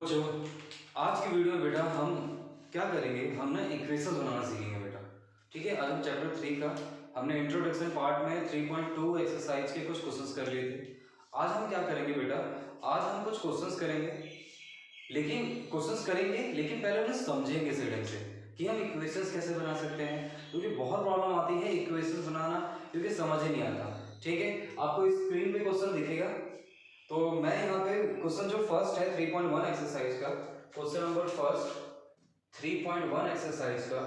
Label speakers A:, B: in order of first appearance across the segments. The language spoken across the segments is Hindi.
A: जो आज की वीडियो में बेटा हम क्या करेंगे, हम ना इक्वेशंस बनाना सीखेंगे बेटा। ठीक है, आज हम चैप्टर 3 का हमने इंट्रोडक्शन पार्ट में 3.2 एक्सरसाइज के कुछ क्वेश्चंस कर लिए थे। आज हम क्या करेंगे बेटा, आज हम कुछ क्वेश्चंस करेंगे, लेकिन पहले उन्हें समझेंगे इस ढंग से कि हम इक्वेशंस कैसे बना सकते हैं, क्योंकि बहुत प्रॉब्लम आती है इक्वेशंस बनाना, क्योंकि समझ ही नहीं आता। ठीक है, आपको स्क्रीन पे क्वेश्चन दिखेगा, तो मैं यहाँ पे क्वेश्चन जो फर्स्ट है 3.1 एक्सरसाइज का, क्वेश्चन नंबर फर्स्ट 3.1 एक्सरसाइज का,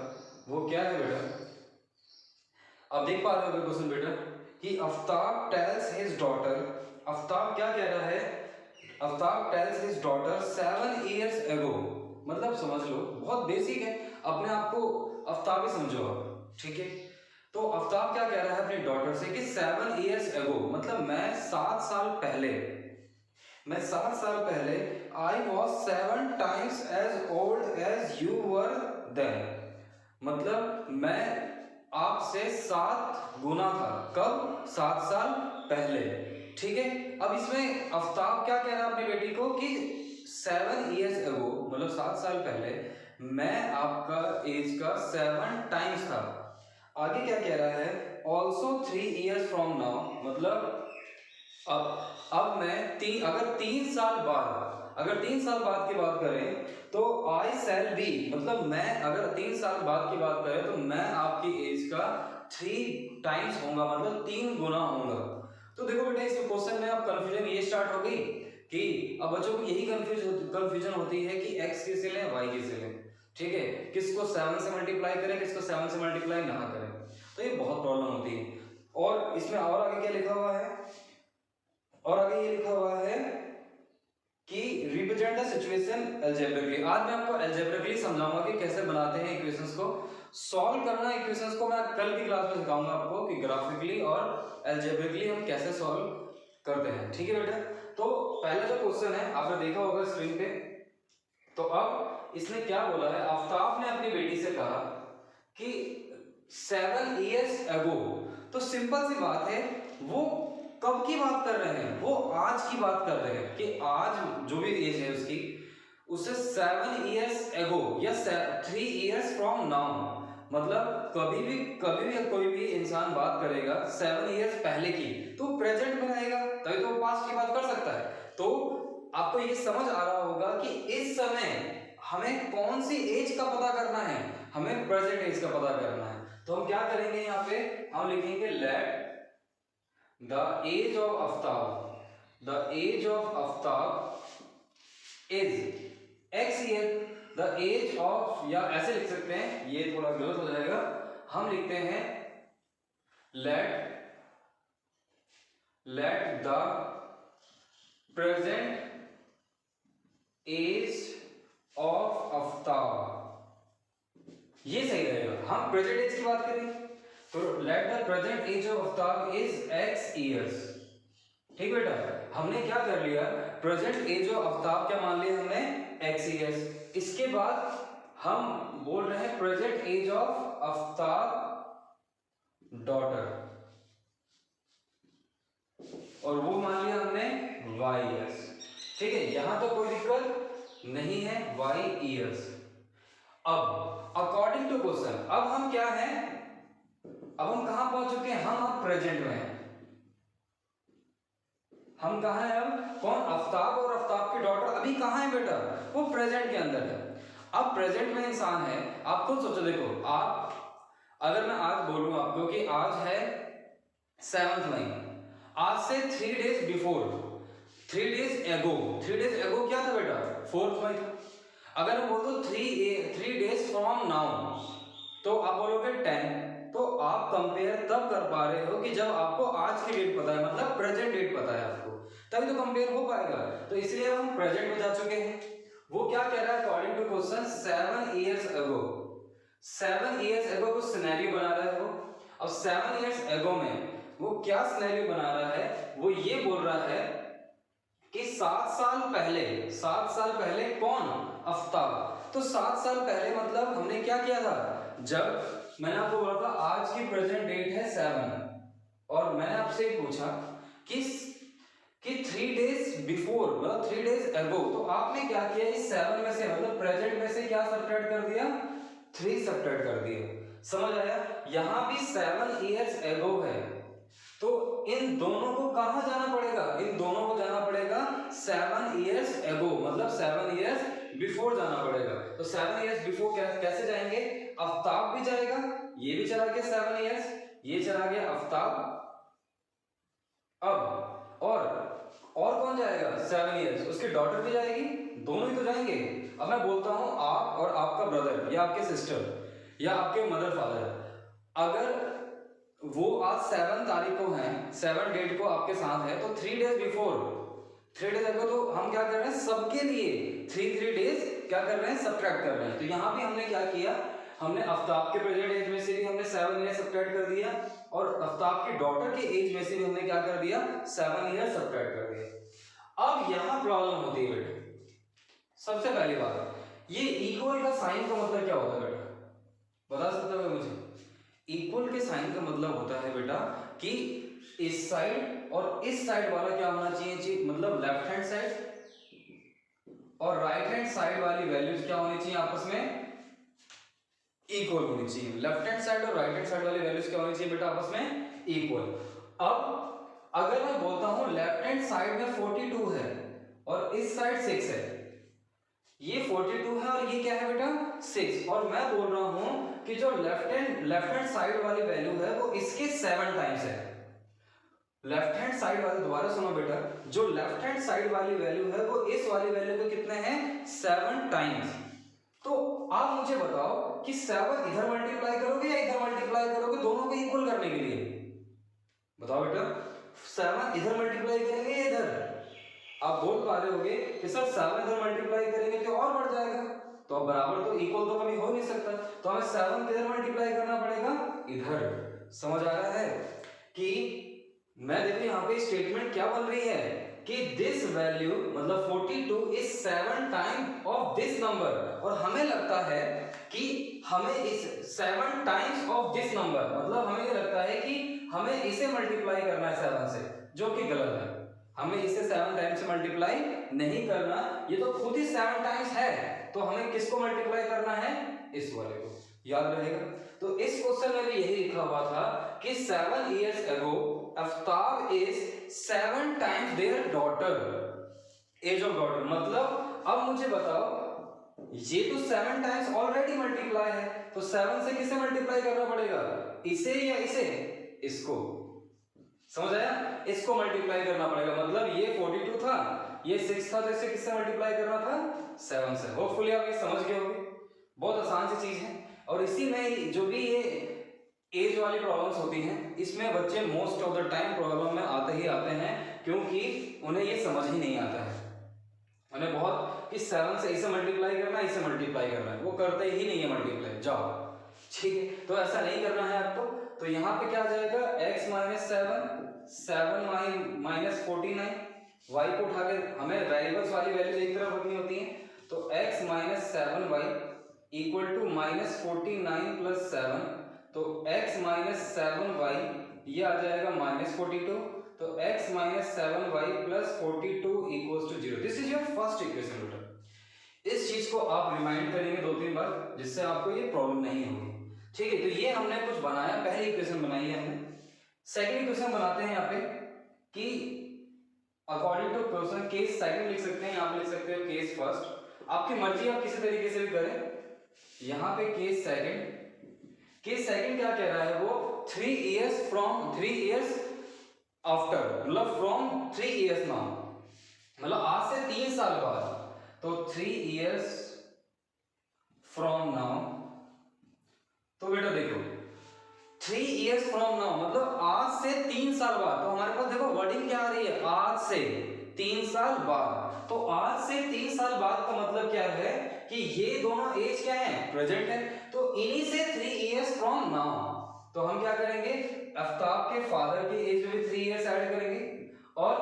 A: वो क्या है बेटा, आप देख पा रहे हो क्वेश्चन बेटा कि Aftab tales his daughter, Aftab क्या कह रहा है, Aftab tales his daughter 7 years ago, मतलब समझ लो बहुत बेसिक है, अपने आप को आफ्ताब ही समझो आप। ठीक है, तो आफ्ताब क्या कह रहा है अपनी डॉटर से कि 7 years ago, मतलब मैं 7 साल पहले, I was 7 times as old as you were then, मतलब मैं आपसे 7 गुना था, कब, 7 साल पहले। ठीक है, अब इसमें आफ्ताब क्या कह रहा है अपनी बेटी को कि 7 years ago, मतलब 7 साल पहले मैं आपका एज का 7 टाइम्स था। आगे क्या कह रहा है, ऑल्सो 3 years from now, मतलब अब मैं अगर 3 साल बाद की बात करें तो आई सेल बी, मतलब मैं अगर 3 साल बाद की बात करें तो मैं आपकी एज का 3 टाइम्स होऊंगा, मतलब 3 गुना होऊंगा। तो देखो बेटा, इस क्वेश्चन में अब कंफ्यूजन ये स्टार्ट हो गई कि अब बच्चों को यही कंफ्यूजन होती है कि x कैसे लें, y कैसे लें। ठीक है, किसको 7 से मल्टीप्लाई करें, किसको 7 से मल्टीप्लाई ना करें, तो ये बहुत प्रॉब्लम होती है। और इसमें और आगे क्या लिखा हुआ है, और आगे ये लिखा हुआ है कि रिप्रेजेंट द सिचुएशन अलजेब्रिकली। आज मैं आपको अलजेब्रिकली समझाऊंगा कि कैसे बनाते हैं इक्वेशंस को, सॉल्व करना इक्वेशंस को मैं कल की क्लास में सिखाऊंगा आपको कि ग्राफिकली और अलजेब्रिकली हम कैसे सॉल्व करते हैं। ठीक है बेटा, तो पहला जो क्वेश्चन है आपने देखा होगा स्क्रीन पे, तो अब इसने क्या बोला है, आफ्ताब ने अपनी बेटी से कहा कि 7 years ago, तो सिंपल सी बात है, वो कब की बात कर रहे हैं, वो आज की बात कर रहे हैं कि आज जो भी एज है उसकी, उससे 7 years ago या 3 years from now, मतलब कभी भी कोई भी इंसान बात करेगा 7 years पहले की तो प्रेजेंट में रहेगा, तभी तो पास्ट की बात कर सकता है। तो आपको ये समझ आ रहा होगा कि इस समय हमें कौन सी एज का पता करना है, हमें प्रेजेंट एज का पता करना है। तो हम क्या करेंगे, यहाँ पे हम लिखेंगे let the age of Aftab, the age of Aftab is x year, the age of, या ऐसे लिख सकते हैं, ये थोड़ा गलत हो जाएगा, हम लिखते हैं let the present age of Aftab, ये सही रहेगा। हम प्रेजेंट एज की बात करें तो let the present age of Aftab is x years। ठीक बेटा, हमने क्या कर लिया, प्रेजेंट एज ऑफ आफ्ताब क्या मान लिया हमने, x years। इसके बाद हम बोल रहे हैं present age of Aftab daughter, और वो मान लिया हमने y years। ठीक है, यहां तो कोई दिक्कत नहीं है, y years। अब अकॉर्डिंग टू क्वेश्चन, अब हम क्या हैं, अब हम कहां पहुंच चुके हैं, हम अब प्रेजेंट में हैं। हम कहां हैं अब, कौन, आफ्ताब, और आफ्ताब की डॉटर अभी कहां है बेटा, वो प्रेजेंट के अंदर है। अब प्रेजेंट में इंसान है, आप खुद सोचो, देखो आप, अगर मैं आज बोलूं आपको कि आज है 7th मई, आज से 3 days बिफोर, 3 days एगो क्या था बेटा, 4th मई था। अगर मैं बोल दो 3 days फ्रॉम नाउ, तो आप बोलोगे 10, तो आप कंपेयर तब कर पा रहे हो कि जब आपको आज की डेट पता है, मतलब प्रेजेंट डेट पता है आपको, तभी तो कंपेयर हो पाएगा। तो इसलिए हम प्रेजेंट में जा चुके हैं। वो क्या कह रहा है according to question, 7 years ago, 7 years ago कुछ सिनेरियो बना रहा है वो। अब 7 years ago में वो क्या सिनेरियो बना रहा है, वो ये बोल रहा है कि 7 साल पहले कौन, आफ्ताब। तो 7 साल पहले मतलब हमने क्या किया था, जब मैंने आपको बोला था आज की प्रेजेंट डेट है 7, और मैंने आपसे पूछा कि कि 3 डेज बिफोर मतलब 3 डेज अगो, तो आपने क्या किया इस 7 में से मतलब प्रेजेंट में से क्या सब्ट्रैक्ट कर दिया, 3 सब्ट्रैक्ट कर दिया। समझ आया? यहां भी 7 ईयर्स अगो है, तो इन दोनों को कहां जाना पड़ेगा, इन दोनों को जाना पड़ेगा 7 ईयर्स अगो मतलब 7 ईयर्स बिफोर जाना पड़ेगा। तो 7 ईयर्स बिफोर कैसे जाएंगे, आफ्ताब भी जाएगा, ये भी चला गया 7 ईयर्स, ये चला गया आफ्ताब। अब और कौन जाएगा 7 ईयर्स, उसकी डॉटर भी जाएगी, दोनों ही तो जाएंगे। अब मैं बोलता हूं आप और आपका ब्रदर या आपके सिस्टर या आपके मदर फादर, अगर वो आज 7 तारीख को है, 7 डेट को आपके साथ है, तो 3 डेज बिफोर 3 डेज अगो, तो हम क्या कर रहे हैं सबके लिए 3 डेज क्या कर रहे हैं सब्ट्रैक्ट कर रहे हैं। तो यहां भी हमने क्या किया, हमने आफ्ताब के प्रेजेंट एज में से भी हमने 7 ईयर सब्ट्रैक्ट कर दिया और आफ्ताब की डॉटर के एज में से भी हमने क्या कर दिया 7 ईयर सब्ट्रैक्ट कर दिया। अब यहां प्रॉब्लम होती है बेटा, सबसे पहली बात, ये इक्वल का साइन का मतलब क्या होता है बेटा, बता सकते हो मुझे? इक्वल के साइन का मतलब होता है बेटा कि इस साइड और इस साइड वाला क्या होना चाहिए, मतलब लेफ्ट हैंड साइड और राइट हैंड साइड वाली वैल्यूज क्या होनी चाहिए, आपस में इक्वल होनी चाहिए। लेफ्ट हैंड साइड और राइट हैंड साइड वाली वैल्यूज क्या होनी चाहिए बेटा, आपस में इक्वल। अब अगर मैं बोलता हूं लेफ्ट हैंड साइड में 42 है और इस साइड 6 है, ये 42 है और ये क्या है बेटा 6, और मैं बोल रहा हूं कि जो लेफ्ट हैंड साइड वाली वैल्यू है वो इसके 7 टाइम्स है। लेफ्ट हैंड साइड वाली, दोबारा सुनो बेटा, जो लेफ्ट हैंड साइड वाली वैल्यू है वो इस वाली वैल्यू को कितने हैं 7 टाइम्स। तो आप मुझे बताओ कि 7 इधर मल्टीप्लाई करोगे या इधर मल्टीप्लाई करोगे, दोनों को इक्वल करने के लिए बताओ बेटा, 7 इधर मल्टीप्लाई करेंगे या इधर? आप बोल पा रहे होगे कि सर 7 इधर मल्टीप्लाई करेंगे तो और बढ़ जाएगा, तो अब बराबर तो इक्वल तो कभी हो नहीं सकता, तो हमें 7 किधर मल्टीप्लाई करना पड़ेगा, इधर। समझ आ रहा है कि मैं देखो यहाँ पे स्टेटमेंट क्या बन रही है कि दिस वैल्यू मतलब 42 is 7 time of this number, और हमें लगता है कि हमें इस 7 टाइम्स ऑफ दिस नंबर मतलब हमें ये लगता है कि हमें इसे मल्टीप्लाई करना है 7 से, जो कि गलत है। हमें इसे 7 टाइम्स से मल्टीप्लाई नहीं करना, ये तो खुद ही 7 टाइम्स है, तो हमें किसको मल्टीप्लाई करना है, इस वाले को। याद रहेगा? तो इस क्वेश्चन में भी यही लिखा हुआ था कि 7 years ago Aftab is 7 times their daughter, age of daughter. मतलब अब मुझे बताओ, ये तो 7 टाइम्स ऑलरेडी मल्टीप्लाई है, तो 7 से किसे मल्टीप्लाई करना पड़ेगा, इसे या इसे, इसको। समझ आया? इसको मल्टीप्लाई करना पड़ेगा, मतलब ये 42 था, ये 6 था, तो इसे किससे मल्टीप्लाई करना था 7 से। होपफुली आप ये समझ गए होंगे, बहुत आसान सी चीज है। और इसी में जो भी ये एज वाली प्रॉब्लम्स होती हैं, इसमें बच्चे most of the time problem में आते ही आते हैं, क्योंकि उन्हें ये समझ ही नहीं आता है। उन्हें बहुत कि 7 से इसे मल्टीप्लाई करना है, इसे मल्टीप्लाई करना है, वो करते ही नहीं है मल्टीप्लाई। जाओ, ठीक है, तो ऐसा नहीं करना है आपको। तो यहाँ पे क्या आ जाएगा, x माइनस 7 माइनस 49, y को उठा के हमें वेरिएबल्स वाली वैल्यूज एक तरफ रखनी होती हैं, तो x minus 7y equal to minus 49 plus 7, तो x माइनस 7y ये आ जाएगा माइनस 42, तो x minus 7y plus 42 equals to 0। This is your first equation बेटा। इस चीज को आप रिमाइंड करेंगे 2-3 बार, जिससे आपको ये प्रॉब्लम नहीं होगी। ठीक है, तो ये हमने कुछ बनाया, पहली इक्वेशन बनाई है हमने। सेकंड इक्वेशन बनाते हैं यहाँ पे कि according to question case second लिख सकते हैं, यहाँ पे लिख सकते हो केस फर्स्ट, आपकी मर्जी, आप किसी तरीके से भी करें। यहाँ पे केस सेकंड क्या कह रहा है वो, 3 years आफ्टर, मतलब फ्रॉम 3 years नाउ, मतलब आज से 3 साल बाद, तो 3 years फ्रॉम नाउ। तो बेटा देखो 3 years फ्रॉम नाउ मतलब आज से 3 साल बाद, तो हमारे पास देखो वर्डिंग क्या आ रही है, आज से 3 साल बाद। तो आज से 3 साल बाद का मतलब क्या है कि ये दोनों एज क्या है, प्रेजेंट है, तो इन्हीं से 3 years फ्रॉम नाउ। तो हम क्या करेंगे, आफ्ताब के फादर की एज में भी 3 years ऐड करेंगे और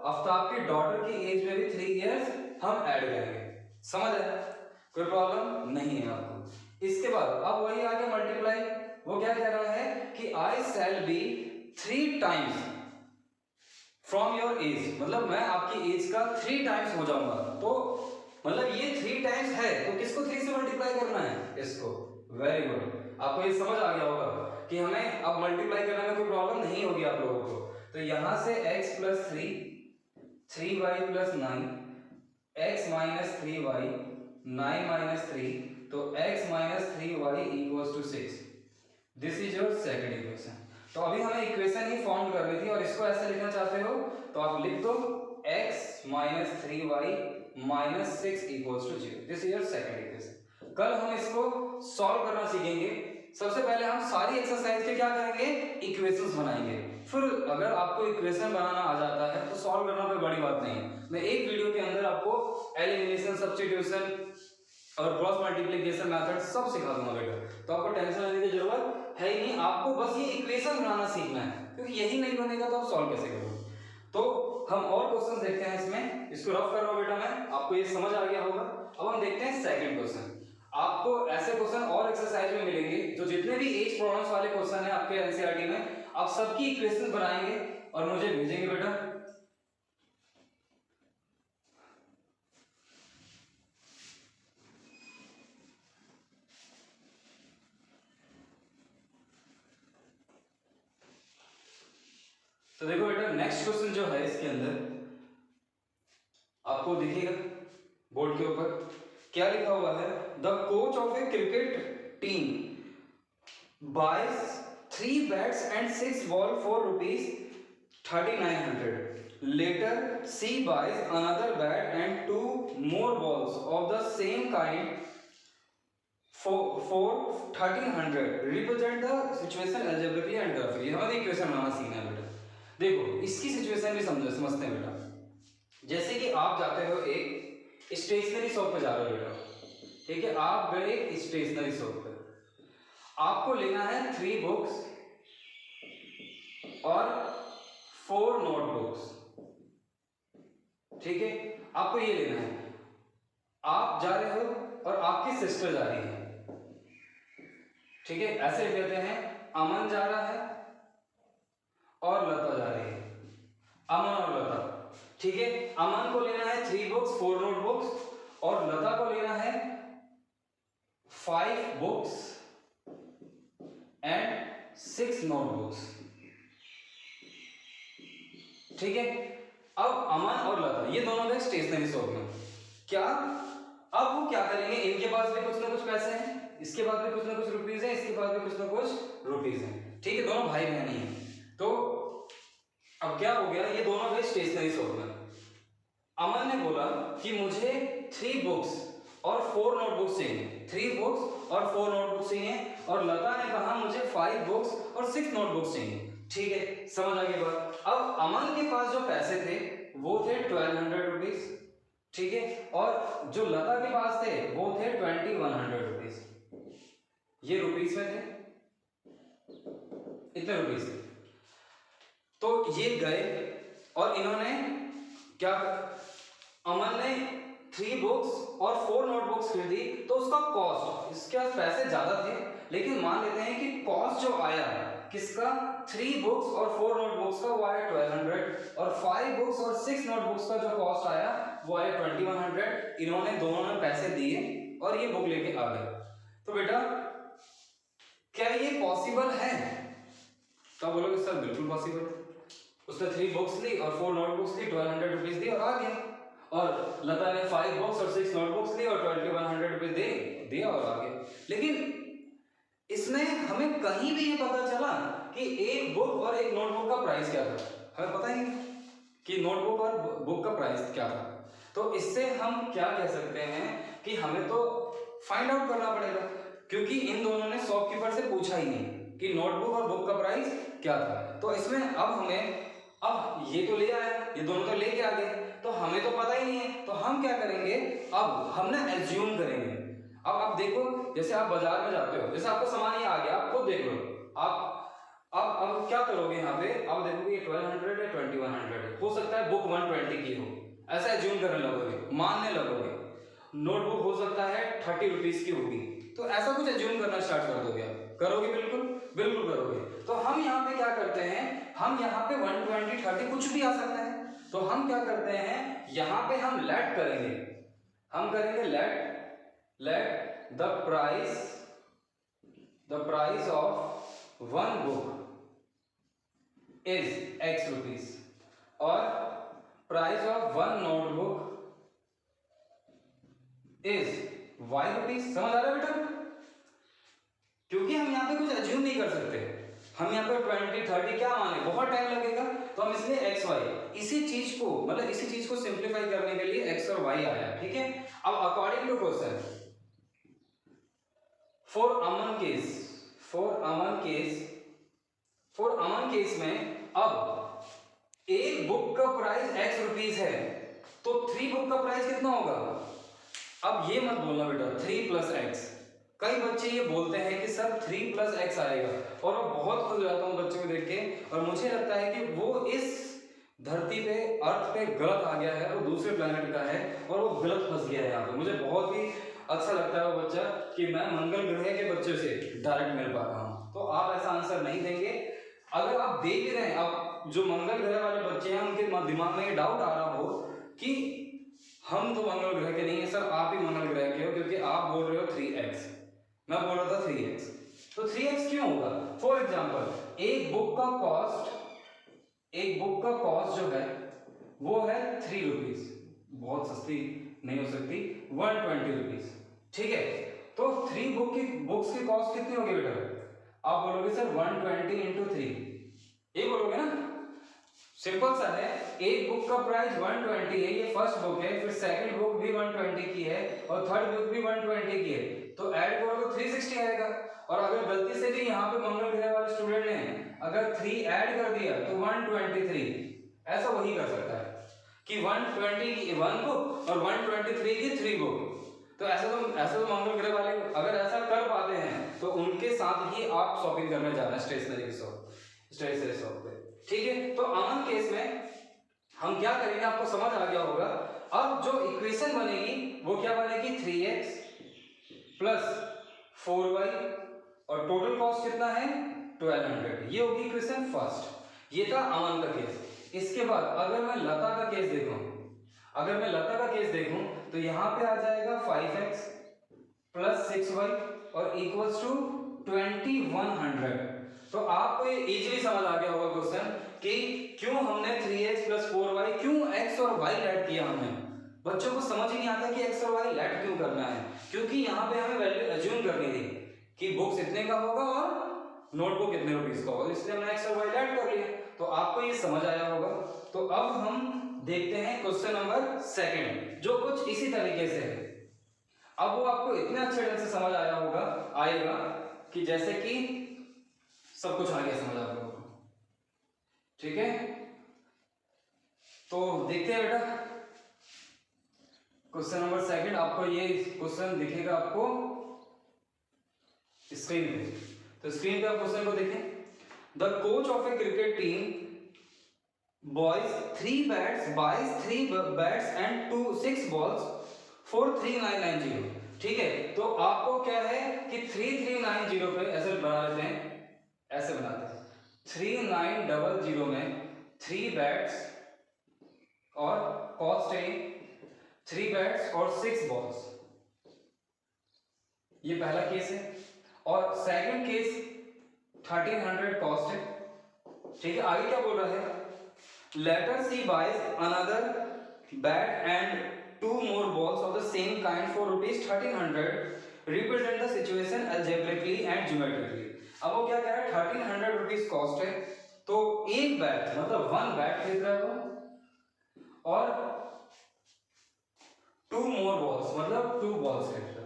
A: आफ्ताब की डॉटर की एज में भी 3 years हम ऐड करेंगे। समझ आया? कोई प्रॉब्लम नहीं है आपको। इसके बाद अब वही आगे मल्टीप्लाई, वो क्या कह रहा है कि I shall be 3 times from your age, मतलब मैं आपकी एज का 3 टाइम्स हो जाऊंगा। तो मतलब ये 3 टाइम्स है, तो किसको 3 से मल्टीप्लाई करना है? इसको। वेरी गुड, आपको ये समझ आ गया होगा कि हमें अब मल्टीप्लाई करने में कोई प्रॉब्लम नहीं होगी आप लोगों को। तो यहां से x + 3 3y + 9 x - 3y 9 - 3, तो x - 3y = 6। This is your second equation. तो अभी हमें इक्वेशन ही फॉर्म करनी थी और इसको ऐसे लिखना चाहते हो तो आप लिख दो x - 3y - 6 = 0। This is your second equation. कल हम इसको सॉल्व करना सीखेंगे। सबसे पहले हम सारी एक्सरसाइज के क्या करेंगे? इक्वेशंस बनाएंगे। फिर अगर आपको इक्वेशन बनाना आ जाता है तो सॉल्व करना कोई बड़ी बात नहीं है। मैं एक वीडियो के अंदर आपको एलिमिनेशन, सब्स्टिट्यूशन और क्रॉस मल्टीप्लिकेशन मेथड सब सिखा दूंगा बेटा, तो आपको टेंशन लेने की जरूरत है ही नहीं। आपको बस ये इक्वेशन बनाना सीखना है, क्योंकि यही नहीं बनेगा तो आप सॉल्व कैसे करोगे। तो हम और क्वेश्चन देखते हैं इसमें। इसको रफ कर रहा हूं बेटा मैं, आपको ये समझ आ गया होगा। अब हम देखते हैं सेकंड क्वेश्चन। आपको ऐसे क्वेश्चन और एक्सरसाइज में मिलेंगे जो जितने भी एज प्रॉब्लम्स वाले क्वेश्चन है आपके एनसीईआरटी में, आप सबकी इक्वेशन बनाएंगे और मुझे भेजेंगे बेटा। तो देखो बेटा, नेक्स्ट क्वेश्चन जो है इसके अंदर आपको दिखेगा बोर्ड के ऊपर क्या लिखा हुआ है। The coach of a cricket team buys 3 bats and 6 ball for ₹3900। Later she buys another bat and 2 more balls of the same kind for 1300। represent the situation algebraically and graphically। हमारी इक्वेशन बनाना सीखना है बेटा। देखो इसकी सिचुएशन भी समझते हैं बेटा। जैसे कि आप जाते हो एक स्टेशनरी शॉप पे जा रहे हो बेटा, ठीक है, आप गए स्टेशनरी शॉप पे, आपको लेना है 3 बुक्स और 4 नोटबुक्स, ठीक है, आपको ये लेना है। आप जा रहे हो और आपकी सिस्टर जा रही है, ठीक है, ऐसे कहते हैं अमन जा रहा है और लता जा रही है। अमन और लता, ठीक है, अमन को लेना है 3 बुक्स 4 नोटबुक्स और लता को लेना है 5 बुक्स एंड 6 नोटबुक्स, ठीक है। अब अमन और लता ये दोनों गए स्टेशनरी शॉप में, क्या अब वो क्या करेंगे, इनके पास भी कुछ ना कुछ पैसे हैं, इसके पास भी कुछ ना कुछ रुपीस है, इसके पास भी कुछ ना कुछ रुपीस हैं, ठीक है, दोनों भाई बहन ही हैं। तो अब क्या हो गया, ये दोनों गए स्टेशनरी शॉप में। अमन ने बोला कि मुझे 3 बुक्स और 4 नोटबुक्स चाहिए, 3 बुक्स और 4 नोटबुक्स चाहिए, और लता ने कहा मुझे 5 बुक्स और 6 नोटबुक्स चाहिए, ठीक है, समझ आ गई बात। अब अमन के पास जो पैसे थे वो थे 1200 रुपीज, ठीक है, और जो लता के पास थे वो थे 2100 रुपीज। ये रुपीस में थे, इतने रुपीस थे। तो ये गए और इन्होंने क्या, अमन ने 3 बुक्स और 4 नोटबुक्स खरीदी, तो उसका कॉस्ट, इसके पास पैसे ज्यादा थे लेकिन मान लेते हैं कि कॉस्ट जो आया किसका, 3 बुक्स और 4 नोटबुक्स का वो आया 1200, और 5 बुक्स और 6 नोटबुक्स का जो कॉस्ट आया वो आया 2100। इन्होंने दोनों ने पैसे दिए और ये बुक लेके आ गए। तो बेटा क्या ये पॉसिबल है? तो बोलोगे सर बिल्कुल पॉसिबल। उसने 3 बुक्स ली और 4 नोटबुक्स ली, 1200 रुपीज दी और आ गया, और लता ने 5 बुक्स और 6 नोटबुक्स ली और 2100 रुपीज दिया और आ गया। लेकिन इसमें हमें कहीं भी ये पता चला कि एक बुक और एक नोटबुक का प्राइस क्या था? हमें पता ही नहीं कि नोटबुक और बुक का प्राइस क्या था। तो इससे हम क्या कह सकते हैं कि हमें तो फाइंड आउट करना पड़ेगा, क्योंकि इन दोनों ने शॉपकीपर से पूछा ही नहीं कि नोटबुक और बुक का प्राइस क्या था। तो इसमें अब हमें, अब ये तो ले आया, ये दोनों तो लेके आ गए, तो हमें तो पता ही नहीं है, तो हम क्या करेंगे, अब हम ना एज्यूम करेंगे। अब आप देखो, जैसे आप बाजार में जाते हो, जैसे आपको सामान ये आ गया, आप खुद देख लो, आप अब क्या करोगे, यहाँ पे आप देखोगे 1200 है 2100 है, हो सकता है बुक 120 की हो, ऐसा एज्यूम करने लगोगे, मानने लगोगे। नोटबुक हो सकता है 30 रुपीज की होगी, तो ऐसा कुछ एज्यूम करना स्टार्ट कर दोगे, आप करोगे बिल्कुल। बिल्कुल करोगे। तो हम यहाँ पे क्या करते हैं, हम यहाँ पे 120 30 कुछ भी आ सकता है, तो हम क्या करते हैं यहाँ पे हम लेट करेंगे, हम करेंगे let the price of one book is X rupees और price of one notebook is Y rupees. समझ आ रहा है बेटा? क्योंकि हम यहाँ पे कुछ अज्यूम नहीं कर सकते, हम यहाँ पे 20 30 क्या माने, बहुत टाइम लगेगा, तो हम इसलिए एक्स वाई इसी चीज को सिंप्लीफाई करने के लिए एक्स और वाई आया। ठीक है, अब according to question for Aman case में अब एक बुक का प्राइस एक्स रुपीज है, तो 3 बुक का प्राइस कितना होगा। अब ये मत बोलना बेटा 3 प्लस एक्स, कई बच्चे ये बोलते हैं कि सर 3 प्लस एक्स आएगा, और मैं बहुत खुश हो जाता हूँ बच्चों को देख के, और मुझे लगता है कि वो इस धरती पे अर्थ पे गलत आ गया है, वो दूसरे प्लेनेट का है और वो गलत फंस गया है यहाँ पे। मुझे बहुत ही अच्छा लगता है वो बच्चा कि मैं मंगल ग्रह के बच्चों से डायरेक्ट मिल पा रहा हूँ। तो आप ऐसा आंसर नहीं देंगे, अगर आप दे भी रहे हैं, अब जो मंगल ग्रह वाले बच्चे हैं उनके दिमाग में ये डाउट आ रहा हो कि हम तो मंगल ग्रह के नहीं है सर, आप ही मंगल ग्रह के हो, क्योंकि आप बोल रहे हो 3x, मैं बोल रहा था 3x, तो 3x क्यों होगा। फॉर एग्जाम्पल एक बुक का कॉस्ट जो है वो है 3 रुपीज, बहुत सस्ती नहीं हो सकती, 120 रुपीज। ठीक है, तो 3 बुक्स की कॉस्ट कितनी होगी बेटा, आप बोलोगे सर 120 इंटू 3, ये बोलोगे ना, सिंपल सा है, एक बुक का प्राइस 120 है, ये फर्स्ट बुक है, फिर सेकंड बुक भी 120 की है और थर्ड बुक भी 120 की है, तो ऐड करोगे 360 आएगा। और अगर गलती से भी यहाँ पे मंगल ग्रह वाले स्टूडेंट ने अगर 3 ऐड कर दिया तो 123, ऐसा वही कर सकता है कि 120 की 1 बुक और 123 की 3 बुक। तो ऐसा तो मंगल ग्रह वाले अगर ऐसा कर पाते हैं तो उनके साथ ही आप शॉपिंग करने जाना स्टेशनरी शॉप पे। ठीक है, तो अमन केस में हम क्या करेंगे, आपको समझ आ गया होगा। अब जो इक्वेशन बनेगी वो क्या बनेगी, 3x प्लस 4y और टोटल कॉस्ट कितना है 1200, ये होगी इक्वेशन फर्स्ट। ये था अमन का केस। इसके बाद अगर मैं लता का केस देखूं तो यहाँ पे आ जाएगा 5x प्लस 6y और इक्वल्स टू 2100। तो आपको ये इजीली समझ आ गया होगा क्वेश्चन कि क्यों हमने 3x प्लस 4y, क्यों x और y ऐड किया हमने। बच्चों को समझ ही नहीं आता कि x और y ऐड क्यों करना है, क्योंकि यहाँ पे हमें वैल्यू अज्यूम करनी थी कि बुक्स इतने का होगा और नोटबुक इतने रुपीस का होगा, इसलिए हमने x और y ऐड कर लिया। तो आपको ये समझ आया होगा। तो अब हम देखते हैं क्वेश्चन नंबर 2 जो कुछ इसी तरीके से है। अब वो आपको इतने अच्छे ढंग से समझ आएगा कि जैसे कि सब कुछ आ गया समझ आप लोगों को। ठीक है, तो देखते हैं बेटा क्वेश्चन नंबर 2। आपको ये क्वेश्चन दिखेगा आपको स्क्रीन पे, तो स्क्रीन पे आप क्वेश्चन को देखें। The coach of a cricket team boys 3 bats and 6 balls for 3990। ठीक है, तो आपको क्या है कि 3390 पे ऐसे बना लेते हैं, ऐसे बनाते हैं 3900 में 3 bats और कॉस्ट है 3 bats और 6 balls, ये पहला केस है। और सेकंड केस 1300 कॉस्ट है। ठीक है, आगे क्या बोल रहा है, later she buys another bat and 2 more balls of the same kind for rupees 1300, represent the situation algebraically and geometrically। अब वो क्या कह रहा है, 1300 रुपीज कॉस्ट है, तो एक बैट मतलब 1 बैट खरीद रहा है वो, और 2 more balls मतलब 2 balls खरीद रहा है।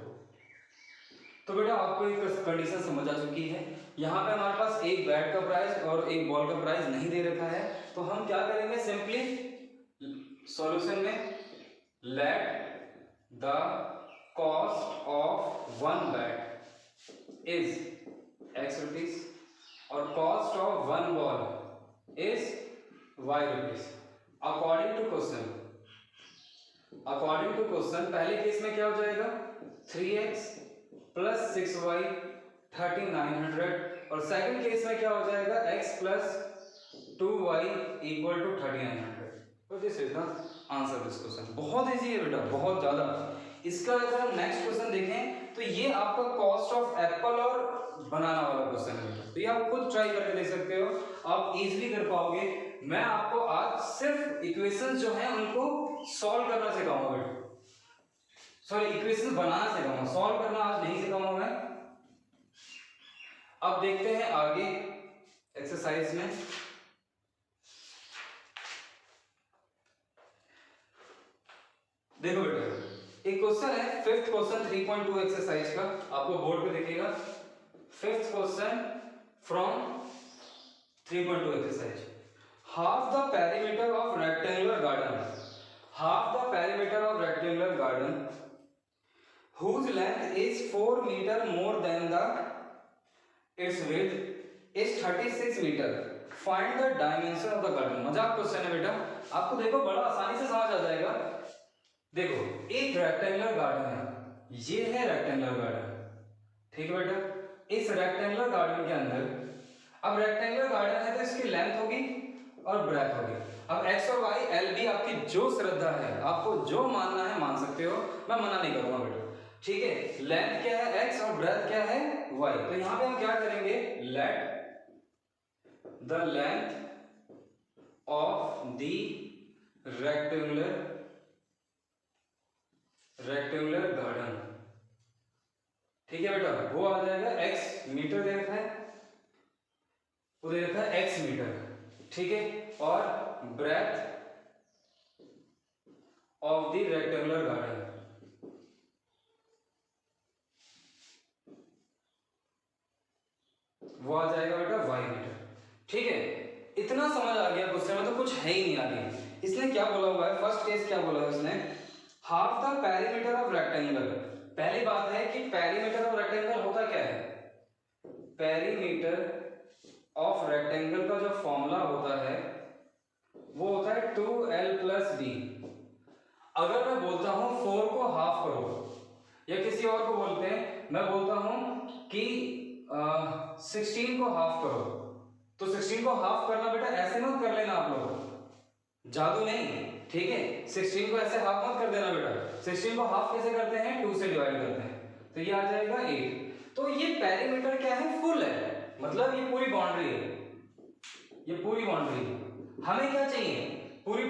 A: तो बेटा आपको एक कंडीशन समझ आ चुकी है। यहाँ पे हमारे पास एक बैट का प्राइस और एक बॉल का प्राइस नहीं दे रखा है, तो हम क्या करेंगे, सिंपली सॉल्यूशन में let the cost of 1 bat is x rupees और cost of 1 ball is y rupees. According to question पहले केस में क्या हो जाएगा, 3x प्लस 6y 3900। और सेकंड केस में क्या हो जाएगा, x plus 2y equal to 3900। तो this is the answer this question. बहुत इजी है बेटा, बहुत ज्यादा। इसका अगर हम नेक्स्ट क्वेश्चन देखें तो ये आपका कॉस्ट ऑफ एप्पल और बनाना वाला क्वेश्चन है बेटा। तो ये आप खुद ट्राई करके देख सकते हो, आप इजीली कर पाओगे। मैं आपको आज सिर्फ इक्वेशंस जो हैं उनको सॉल्व करना सिखाऊंगा बेटा, सॉरी इक्वेशंस बनाना सिखाऊंगा, सॉल्व करना आज नहीं सिखाऊंगा मैं। अब देखते हैं आगे एक्सरसाइज में। देखो बेटा, एक क्वेश्चन है, फिफ्थ क्वेश्चन 3.2 एक्सरसाइज का, आपको बोर्ड पे दिखेगा। Fifth question from 3.2 exercise. Half the perimeter of rectangular garden, half the perimeter of rectangular garden whose length is 4 meter more than the its width is 36 meter. Find the dimension of the garden. मजाक क्वेश्चन है बेटा, आपको देखो बड़ा आसानी से समझ आ जाएगा। देखो एक रेक्टेंगुलर गार्डन है, ये है रेक्टेंगुलर गार्डन, ठीक है बेटा। इस रेक्टेंगुलर गार्डन के अंदर, अब रेक्टेंगुलर गार्डन है तो इसकी लेंथ होगी और ब्रेथ होगी। अब x और y l b आपकी जो श्रद्धा है, आपको जो मानना है मान सकते हो, मैं मना नहीं करूंगा बेटा, ठीक है। लेंथ क्या है x और ब्रेथ क्या है y। तो यहां पे हम क्या करेंगे, let the length of the rectangular garden, ठीक है बेटा। वो आ जाएगा x मीटर दे रखा है, वो दे रखा है x मीटर, ठीक है। और breadth of the rectangular garden, वो आ जाएगा बेटा y मीटर, ठीक है। इतना समझ आ गया क्वेश्चन में तो कुछ है ही नहीं आगे। इसने क्या बोला हुआ है, फर्स्ट केस क्या बोला है उसने, half the perimeter of rectangle. पहली बात है कि पेरीमीटर ऑफ रेक्टेंगल होता क्या है, पेरीमीटर ऑफ रेक्टेंगल का जो फॉर्मूला होता है वो होता है 2l प्लस b। अगर मैं बोलता हूं 4 को हाफ करो, या किसी और को बोलते हैं, मैं बोलता हूं कि 16 को हाफ करो, तो 16 को हाफ करना बेटा ऐसे मत कर लेना आप लोग, जादू नहीं, ठीक है। 16 को ऐसे हाफ मत कर देना बेटा। 16 को हाफ कैसे करते हैं, 2 से डिवाइड करते हैं, तो ये आ जाएगा 8। तो ये पेरीमीटर क्या है, फुल है, मतलब ये पूरी बाउंड्री है, ये पूरी बाउंड्री है। हमें क्या चाहिए, पूरी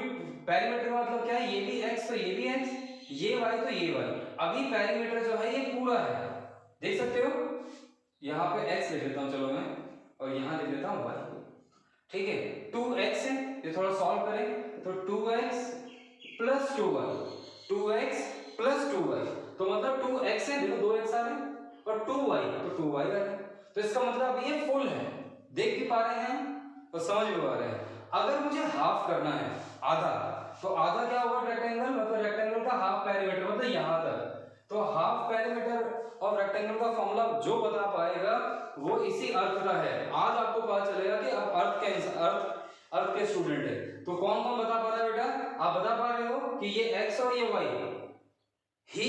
A: पेरीमीटर का मतलब क्या है, ये भी x तो ये भी x, ये y तो ये y। अभी पेरीमीटर जो है ये पूरा है, देख सकते हो। यहाँ पे x लिख देता हूँ चलो मैं, और यहाँ लिख देता हूँ y, ठीक है। 2x है, ये थोड़ा सॉल्व करें तो 2x plus 2y, 2x plus 2y, तो मतलब 2x है, देखो 2x आ रहे, और 2y तो 2y आ रहे। तो इसका मतलब ये फुल है, देख भी पा रहे हैं और समझ भी पा रहे हैं। अगर मुझे हाफ करना है, आधा, तो आधा क्या होगा रेक्टेंगल, मतलब रेक्टेंगल का हाफ पेरीमीटर, मतलब यहाँ तक। तो हाफ पेरीमीटर ऑफ रेक्टेंगल का फॉर्मूला जो बता पाएगा वो इसी अर्थ का है। आज आपको पता चलेगा कि अब अर्थ के स्टूडेंट है, तो कौन कौन बता पा रहा है बेटा, आप बता पा रहे हो कि ये x और ये y ही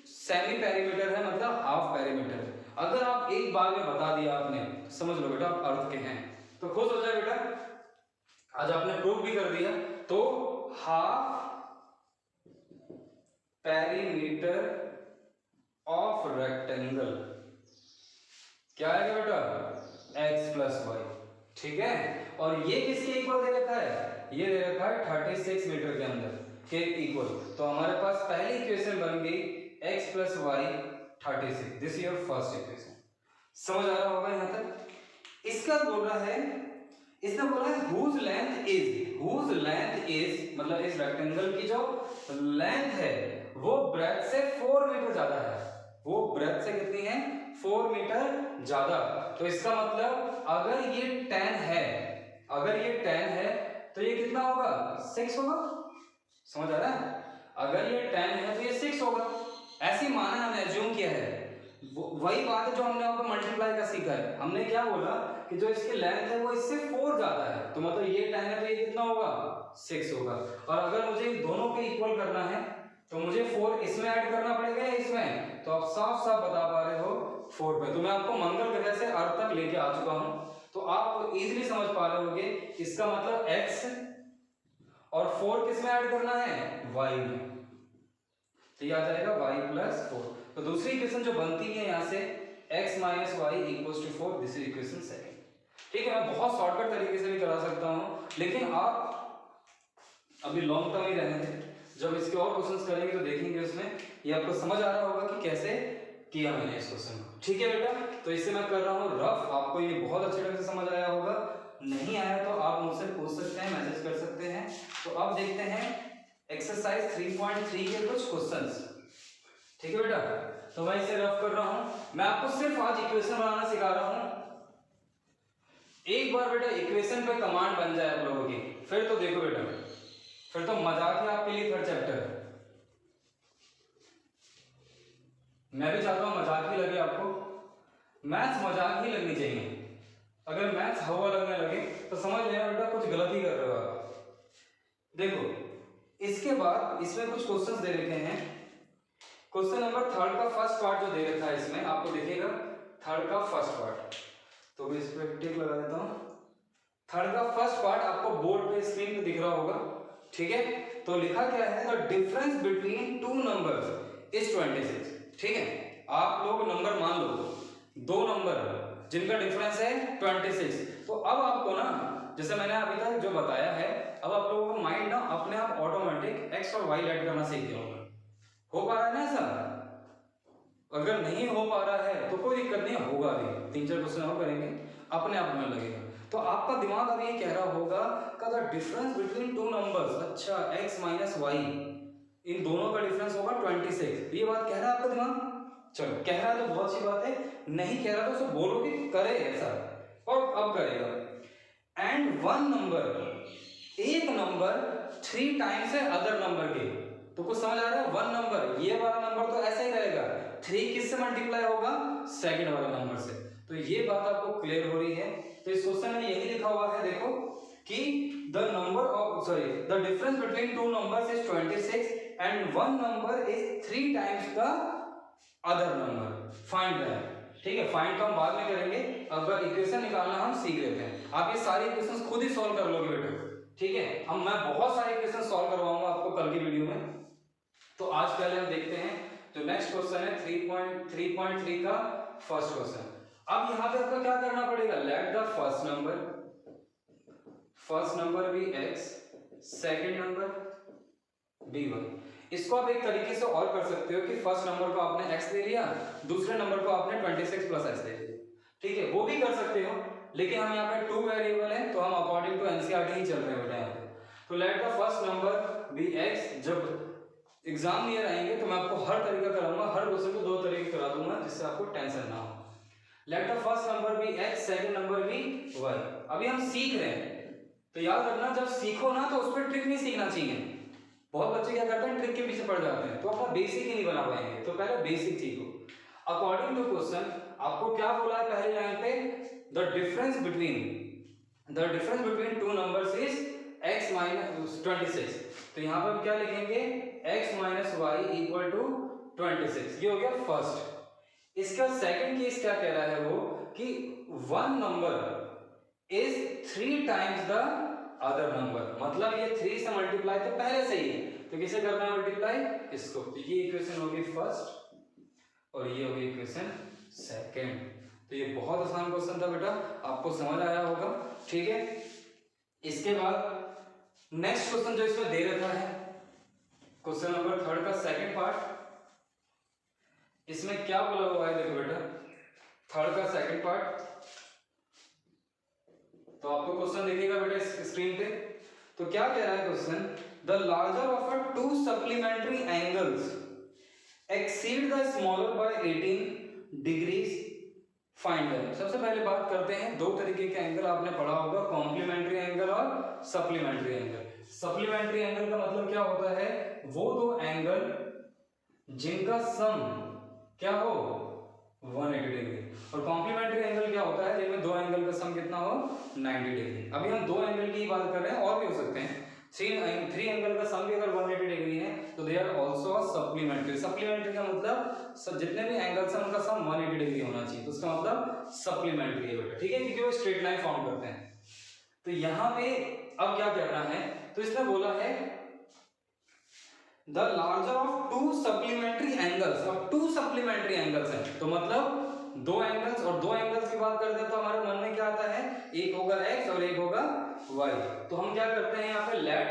A: सेमी पेरीमीटर है, मतलब हाफ पेरीमीटर। अगर आप एक बार में बता दिया आपने, तो समझ लो बेटा आप अर्थ के हैं, तो खुश हो जाए बेटा, आज आपने प्रूव भी कर दिया। तो हाफ पेरीमीटर ऑफ रेक्टेंगल क्या आएगा बेटा, x प्लस वाई, ठीक है। और ये किसके इक्वल दे रखा है, ये दे रखा है 36 मीटर के अंदर के इक्वल। तो हमारे पास पहली इक्वेशन बन गई x plus y 36। This is your first equation. समझ आ रहा होगा यहां तक। इसका बोल रहा है, इसने बोला है whose length is, मतलब इस रेक्टेंगल की जो लेंथ है वो ब्रेथ से 4 मीटर ज्यादा है, वो ब्रेथ से कितनी है, 4 मीटर ज्यादा। तो इसका मतलब अगर ये 10 है, अगर ये 10 है तो ये कितना होगा, 6 होगा। समझ आ रहा है, अगर ये 10 है तो ये 6 होगा, ऐसी माना हमने एज्यूम किया है। वही बात है जो हमने वहां पर मल्टीप्लाई का सीखा है। हमने क्या बोला कि जो इसकी लेंथ है वो इससे 4 ज्यादा है, तो मतलब ये 10 है तो ये कितना होगा, 6 होगा। और अगर मुझे दोनों के इक्वल करना है तो मुझे 4 इसमें ऐड करना पड़ेगा या इसमें, तो आप साफ साफ बता पा रहे हो 4 पे। तो मैं आपको मंगल ग्रह से अर्थ तक लेके आ चुका हूं, तो आप इजीली समझ पा रहे होगे इसका मतलब x और 4 किस में ऐड करना है, y में, तो ये आ जाएगा y प्लस 4। तो दूसरी इक्वेशन जो बनती है यहाँ से x minus y equals to 4, this is equation second. ठीक है, मैं बहुत शॉर्टकट तरीके से भी करा सकता हूँ, लेकिन आप अभी लॉन्ग टर्म ही रहने थे, जब इसके और क्वेश्चंस करेंगे तो देखेंगे उसमें ये आपको समझ आ रहा होगा कि कैसे किया मैंने इस क्वेश्चन को। ठीक है बेटा, तो इससे मैं कर रहा हूँ रफ, आपको ये बहुत अच्छे ढंग से समझ आया होगा। नहीं आया तो आप मुझसे पूछ सकते हैं, मैसेज कर सकते हैं। तो अब देखते हैं एक्सरसाइज 3.3 के कुछ क्वेश्चंस। ठीक है बेटा, तो मैं इसे रफ कर रहा हूँ, मैं आपको सिर्फ आज इक्वेशन बनाना सिखा रहा हूँ। एक बार बेटा इक्वेशन पे कमांड बन जाए आप लोगों की, फिर तो देखो बेटा, फिर तो मजाक है आपके लिए थर्ड चैप्टर। मैं भी चाहता हूं मजाक ही लगे आपको, मैथ्स मजाक ही लगनी चाहिए। अगर मैथ्स हवा लगने लगे तो समझ लेना बेटा कुछ गलत ही कर रहे हो आप। देखो इसके बाद इसमें कुछ क्वेश्चंस दे रखे हैं। क्वेश्चन नंबर 3 का फर्स्ट पार्ट जो दे रखा है इसमें आपको दिखेगा, 3 का फर्स्ट पार्ट, तो मैं इस पर टिक लगा देता हूं। 3 का फर्स्ट पार्ट आपको बोर्ड पे स्क्रीन पे दिख रहा होगा। ठीक है, तो लिखा क्या है, the difference between two numbers is 26। ठीक है, आप लोग नंबर मान लो, दो नंबर जिनका डिफरेंस है 26। तो अब आपको ना, जैसे मैंने अभी तक जो बताया है, अब आप लोगों का माइंड ना अपने आप ऑटोमेटिक एक्स और वाई ऐड करना सीख गया होगा। हो पा रहा है ना ऐसा? अगर नहीं हो पा रहा है तो कोई दिक्कत नहीं, होगा भी, 3-4 क्वेश्चन और करेंगे, अपने आप होने लगेगा। तो आपका दिमाग अभी ये कह रहा होगा का the difference between two numbers, अच्छा x माइनस वाई, इन दोनों का डिफरेंस होगा 26। ये बात कह रहा है आपका दिमाग? चलो, कह रहा है तो बहुत अच्छी बात है, नहीं कह रहा तो उसको बोलो कि करे ऐसा, और अब करेगा। एंड वन नंबर, एक नंबर 3 टाइम्स है अदर नंबर के, तो कुछ समझ आ रहा है? वन नंबर, ये वाला नंबर तो ऐसा ही रहेगा, 3 किससे मल्टीप्लाई होगा, सेकंड वाले नंबर से। तो ये बात आपको क्लियर हो रही है। तो इस क्वेश्चन में यही लिखा हुआ है, देखो कि the number of the difference between two numbers is 26 and one number is 3 times the other number, find that. ठीक है, फाइंड तो हम बाद में करेंगे, अगर इक्वेशन निकालना हम सीख लेते हैं। आप ये सारे इक्वेशंस खुद ही सॉल्व कर लोगे बेटा। ठीक है, मैं बहुत सारे इक्वेशन सॉल्व करवाऊंगा आपको कल की वीडियो में। तो आज पहले हम देखते हैं जो नेक्स्ट क्वेश्चन है 3.3 का फर्स्ट क्वेश्चन। अब यहाँ पे आपको क्या करना पड़ेगा, let the first number be x, second number be y। इसको आप एक तरीके से और कर सकते हो कि फर्स्ट नंबर को आपने x ले लिया, दूसरे नंबर को आपने 26 प्लस x ले लिया। ठीक है, वो भी कर सकते हो, लेकिन हम यहाँ पे 2 वेरिएबल है तो हम अकॉर्डिंग टू एनसीईआरटी ही चल रहे हैं बेटा यहाँ पे। तो let the first number be x। जब एग्जाम नियर आएंगे तो मैं आपको हर तरीका कराऊंगा, हर क्वेश्चन को 2 तरीके करा दूंगा, जिससे आपको टेंशन ना हो। Let the first number be x, second number be y। अभी हम सीख रहे हैं, तो याद रखना जब सीखो ना तो उस पर ट्रिक नहीं सीखना चाहिए। बहुत बच्चे क्या करते हैं, ट्रिक के पीछे पड़ जाते हैं, तो अपना बेसिक ही नहीं बना पाएंगे। तो पहले बेसिक सीखो। अकॉर्डिंग टू क्वेश्चन आपको क्या बोला है पहली लाइन पे, the difference between two numbers is x minus 26। तो यहाँ पर हम क्या लिखेंगे, x minus y equal to 26। ये हो गया फर्स्ट। इसका सेकंड केस क्या कह रहा है वो, कि one number is 3 times the other number, मतलब ये 3 से मल्टीप्लाई तो पहले से ही है, तो किसे करना है मल्टीप्लाई, इसको। तो ये इक्वेशन होगी फर्स्ट और ये होगी इक्वेशन सेकंड। तो ये बहुत आसान क्वेश्चन था बेटा, आपको समझ आया होगा। ठीक है, इसके बाद नेक्स्ट क्वेश्चन जो इसमें दे रखा है, क्वेश्चन नंबर 3 का सेकंड पार्ट, इसमें क्या बोला हुआ है, देखो बेटा 3 का सेकंड पार्ट। तो आपको क्वेश्चन दिखेगा बेटा स्क्रीन पे। तो क्या कह रहा है question, the larger of a 2 supplementary angles exceed the smaller by 18 degrees, find them. सबसे पहले बात करते हैं, 2 तरीके के एंगल आपने पढ़ा होगा, कॉम्प्लीमेंट्री एंगल और सप्लीमेंट्री एंगल। सप्लीमेंट्री एंगल का मतलब क्या होता है, वो 2 एंगल जिनका सम क्या हो 180 डिग्री, और कॉम्प्लीमेंट्री एंगल क्या होता है जिनमें 2 एंगल का सम कितना हो 90 डिग्री। अभी हम 2 एंगल की बात कर रहे हैं, और भी हो सकते हैं, थ्री एंगल का सम भी अगर 180 डिग्री है तो they are also supplementary. Supplementary का मतलब जितने भी एंगल्स हैं उनका सम 180 डिग्री होना चाहिए, तो उसका मतलब सप्लीमेंट्री है बेटा, ठीक है, क्योंकि वो स्ट्रेट लाइन फॉर्म करते हैं। तो यहाँ पे अब क्या करना है, तो इसने बोला है the larger of to supplementary angles, और टू सप्लीमेंट्री एंगल्स हैं तो मतलब दो एंगल्स, और दो एंगल्स की बात करते हैं तो हमारे मन में क्या आता है, एक होगा x और एक होगा y। तो हम क्या करते हैं यहाँ पे, let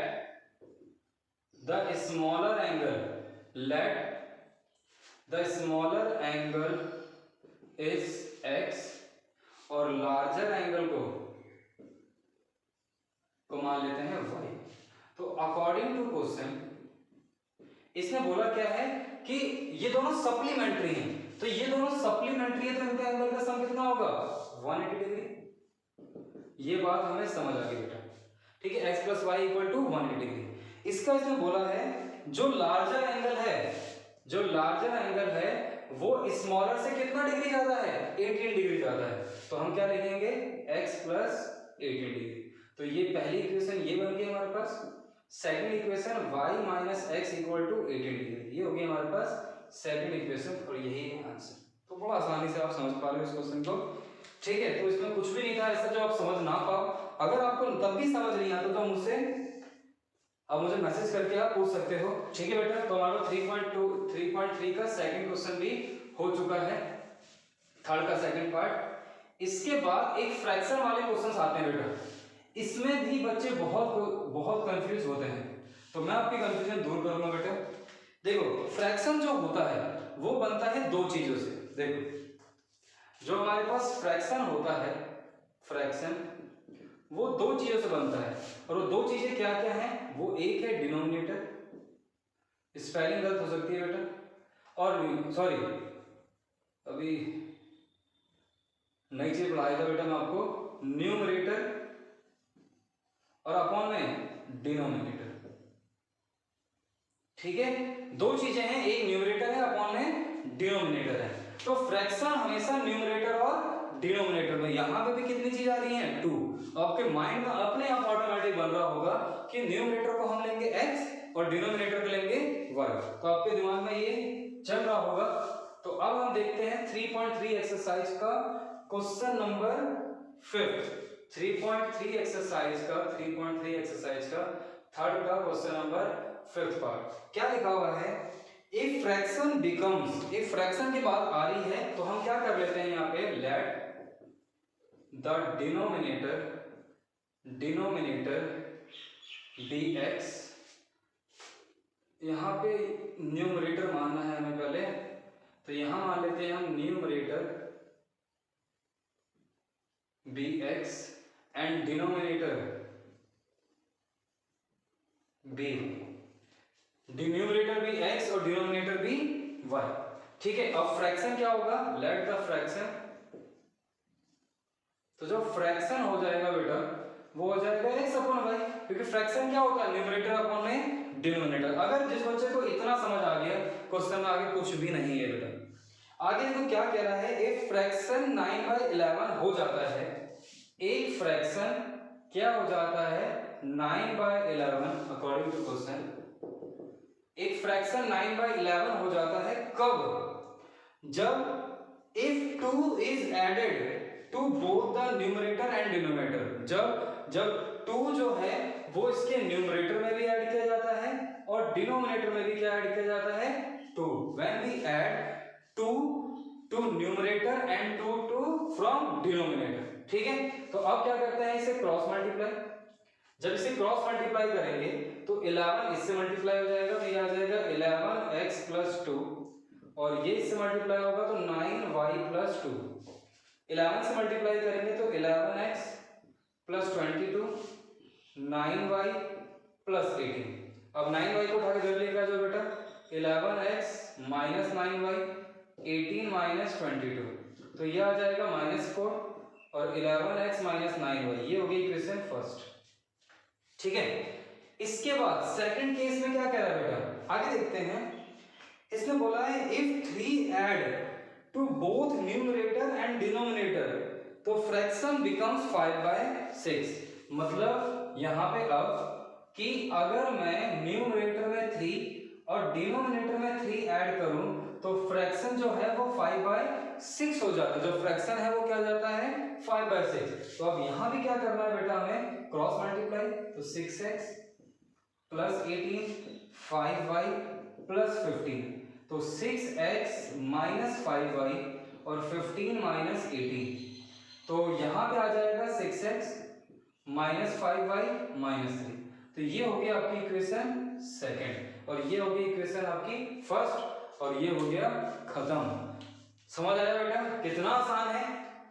A: the smaller angle is x और लार्जर एंगल को मान लेते हैं y। तो अकॉर्डिंग टू क्वेश्चन इसने बोला क्या है कि ये दोनों सप्लीमेंट्री हैं, तो ये दोनों सप्लीमेंट्री है तो इनका एंगल का सम कितना होगा, 180 डिग्री। ये बात हमें समझ आ गई बेटा, ठीक है, x plus y equal to 180 degree. इसका इसने बोला है जो लार्जर एंगल है वो स्मॉलर से कितना डिग्री ज्यादा है, 18 डिग्री ज्यादा है। तो हम क्या लिखेंगे, x प्लस 18 डिग्री। तो ये पहली इक्वेशन ये बन गई हमारे पास। Second equation y minus x equal to 18 degree, ये हो गई हमारे पास सेकंड इक्वेशन, और यही है आंसर। तो बड़ा आसानी से आप समझ पा रहे हो इस क्वेश्चन को, ठीक है। तो इसमें कुछ भी नहीं था ऐसा जो आप समझ ना पाओ। अगर आपको तब भी समझ नहीं आता तो मुझसे अब मुझे मैसेज करके आप पूछ सकते हो, ठीक है बेटा। तो हमारा 3.3 का सेकंड क्वेश्चन भी हो चुका है, थर्ड का सेकंड पार्ट। इसके बाद एक फ्रैक्शन वाले क्वेश्चंस आते हैं बेटा, इसमें भी बच्चे बहुत कंफ्यूज होते हैं, तो मैं आपकी कंफ्यूजन दूर करूंगा बेटा। देखो फ्रैक्शन जो होता है वो बनता है दो चीजों से। देखो जो हमारे पास फ्रैक्शन होता है, फ्रैक्शन वो दो चीजों से बनता है, और वो दो चीजें क्या क्या हैं, वो एक है डिनोमिनेटर, स्पेलिंग गलत हो सकती है बेटा, और सॉरी अभी नई चीज पढ़ाया था बेटा मैं आपको, न्यूमरेटर और अपॉन में डिनोमिनेटर, ठीक है। दो चीजें हैं, एक न्यूमरेटर है, अपॉन में डिनोमिनेटर है। तो फ्रैक्शन हमेशा न्यूमरेटर और डिनोमिनेटर में, यहां पे भी कितनी चीज आ रही है, 2। आपके माइंड में अपने आप ऑटोमेटिक बन रहा होगा कि न्यूमरेटर को हम लेंगे x और डिनोमिनेटर को लेंगे y, तो आपके दिमाग में ये चल रहा होगा। तो अब हम देखते हैं 3.3 एक्सरसाइज का क्वेश्चन नंबर 5, 3.3 एक्सरसाइज का थर्ड का क्वेश्चन नंबर 5th पार्ट। क्या लिखा हुआ है, if fraction becomes, if fraction की बात आ रही है तो हम क्या कर लेते हैं यहाँ पे, let the denominator be x, यहाँ पे न्यूमरेटर मानना है हमें पहले, तो यहां मान लेते हैं हम numerator be x and denominator be, numerator be x और डिनोमिनेटर बी y, ठीक है। अब फ्रैक्शन क्या होगा, लेट द फ्रैक्शन, तो जो फ्रैक्शन हो जाएगा बेटा वो हो जाएगा x अपॉन y, क्योंकि फ्रैक्शन क्या होता है, न्यूमरेटर अपॉन में डिनोमिनेटर। अगर जिस बच्चे को इतना समझ आ गया, क्वेश्चन में आगे कुछ भी नहीं है बेटा। आगे देखो क्या कह रहा है, एक फ्रैक्शन 9/11 हो जाता है, एक फ्रैक्शन क्या हो जाता है 9/11, अकॉर्डिंग टू क्वेश्चन एक फ्रैक्शन 9/11 हो जाता है कब, जब if 2 is added to both the numerator and denominator, जब 2 जो है वो इसके न्यूमरेटर में भी ऐड किया जाता है और डिनोमिनेटर में भी क्या ऐड किया जाता है, 2। When we add 2 to numerator and 2 from denominator, ठीक है। तो अब क्या करते हैं, इसे क्रॉस मल्टीप्लाई, जब इसे क्रॉस मल्टीप्लाई करेंगे तो 11 इससे मल्टीप्लाई हो जाएगा, तो ये आ जाएगा 11x प्लस 2, और ये इससे मल्टीप्लाई होगा तो 9y प्लस 2, 11 से मल्टीप्लाई करेंगे तो 11x प्लस 22, 9y प्लस 18। अब 9y को उठा के इधर लेकर आ जाओ बेटा, 11x माइनस 9y, 18 माइनस 22, तो ये आ जाएगा -4, और 11x माइनस 9y, ये हो गई इक्वेशन फर्स्ट, ठीक है। इसके बाद सेकंड केस में क्या कह रहा है बेटा, आगे देखते हैं। इसने बोला है if 3 add to both numerator and denominator तो फ्रैक्शन बिकम्स 5/6, मतलब यहां पे अब कि अगर मैं न्यूमरेटर में 3 और डिनोमिनेटर में 3 ऐड करूं तो फ्रैक्शन जो है वो 5/6 हो जाता है। जो फ्रैक्शन है वो क्या जाता है 5/6। तो अब यहां भी क्या करना है बेटा, हमें क्रॉस मल्टीप्लाई। तो 6x प्लस 18 5y प्लस 15, तो 6x माइनस 5y और 15 माइनस 18, तो यहां पे आ जाएगा 6x माइनस 5y माइनस 3। तो ये हो गया आपकी इक्वेशन सेकंड और ये हो गई इक्वेशन आपकी फर्स्ट और ये हो गया खत्म। समझ आया बेटा कितना आसान है।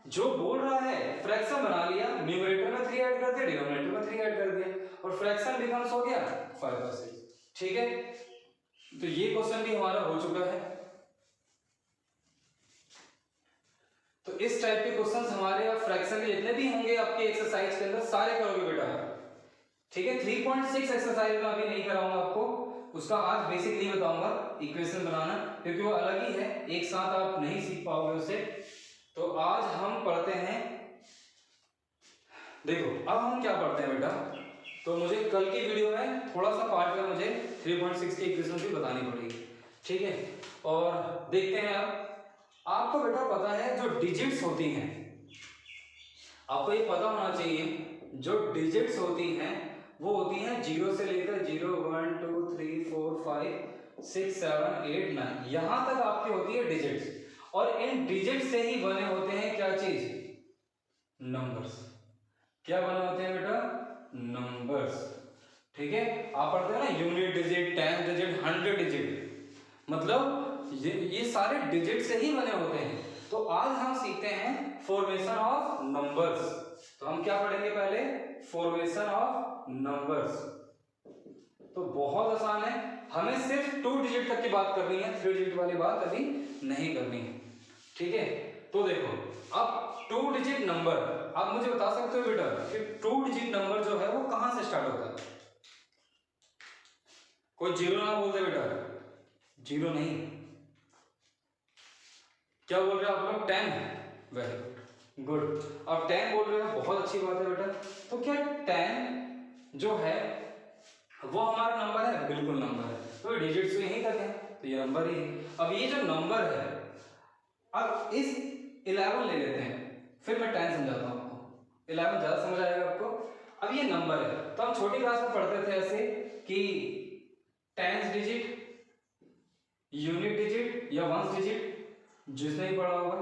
A: जो बोल रहा है फ्रैक्शन बना लिया, न्यूमरेटर में 3 ऐड कर दिया, डिनोमिनेटर में 3 ऐड कर दिया और फ्रैक्शन बिकम्स हो गया 5/6। ठीक है, तो ये क्वेश्चन भी हमारा हो चुका है। तो इस टाइप के क्वेश्चंस हमारे अब फ्रैक्शन के जितने भी होंगे आपके एक्सरसाइज के अंदर सारे करोगे बेटा। ठीक है, 3.6 एक्सरसाइज में अभी नहीं कराऊंगा आपको, उसका आज बेसिक नहीं बताऊंगा इक्वेशन बनाना, क्योंकि वो अलग ही है, एक साथ आप नहीं सीख पाओगे उसे। तो आज हम पढ़ते हैं, देखो अब हम क्या पढ़ते हैं बेटा, तो मुझे कल की वीडियो में थोड़ा सा पार्ट में मुझे 3.6 की इक्वेशन भी बतानी पड़ेगी। ठीक है, और देखते हैं अब आपको बेटा पता है जो डिजिट्स होती हैं, आपको ये पता होना चाहिए जो डिजिट्स होती हैं वो होती हैं 0 से लेकर 0 1 2 3 4 5 6 7 8 9 यहां तक आपकी होती है डिजिट्स। और इन डिजिट से ही बने होते हैं क्या चीज, नंबर्स। क्या बने होते हैं बेटा, नंबर्स। ठीक है, आप पढ़ते हैं ना यूनिट डिजिट, 10 डिजिट, 100 डिजिट, मतलब ये सारे डिजिट से ही बने होते हैं। तो आज हम सीखते हैं फॉर्मेशन ऑफ नंबर्स। तो हम क्या पढ़ेंगे पहले, फॉर्मेशन ऑफ नंबर्स। तो बहुत आसान है, हमें सिर्फ 2 डिजिट तक की बात करनी है, 3 डिजिट वाली बात अभी नहीं करनी है। ठीक है, तो देखो अब 2 डिजिट नंबर आप मुझे बता सकते हो बेटा कि 2 डिजिट नंबर जो है वो कहां से स्टार्ट होता है। कोई जीरो ना बोल दे बेटा, जीरो नहीं, क्या बोल रहे हो आप लोग, 10। वेरी गुड, अब 10 बोल रहे हो, बहुत अच्छी बात है बेटा। तो क्या 10 जो है वो हमारा नंबर है, बिल्कुल नंबर है, तो डिजिट्स तो यहीं तक है, तो ये नंबर ही है। अब ये जो नंबर है, अब इस 11 ले लेते हैं, फिर मैं 10 समझाता हूँ आपको, 11 ज्यादा समझ आएगा आपको। अब ये नंबर है, तो हम छोटी क्लास में पढ़ते थे ऐसे कि 10 डिजिट, यूनिट डिजिट या 1 डिजिट, जिसने ही पढ़ा होगा।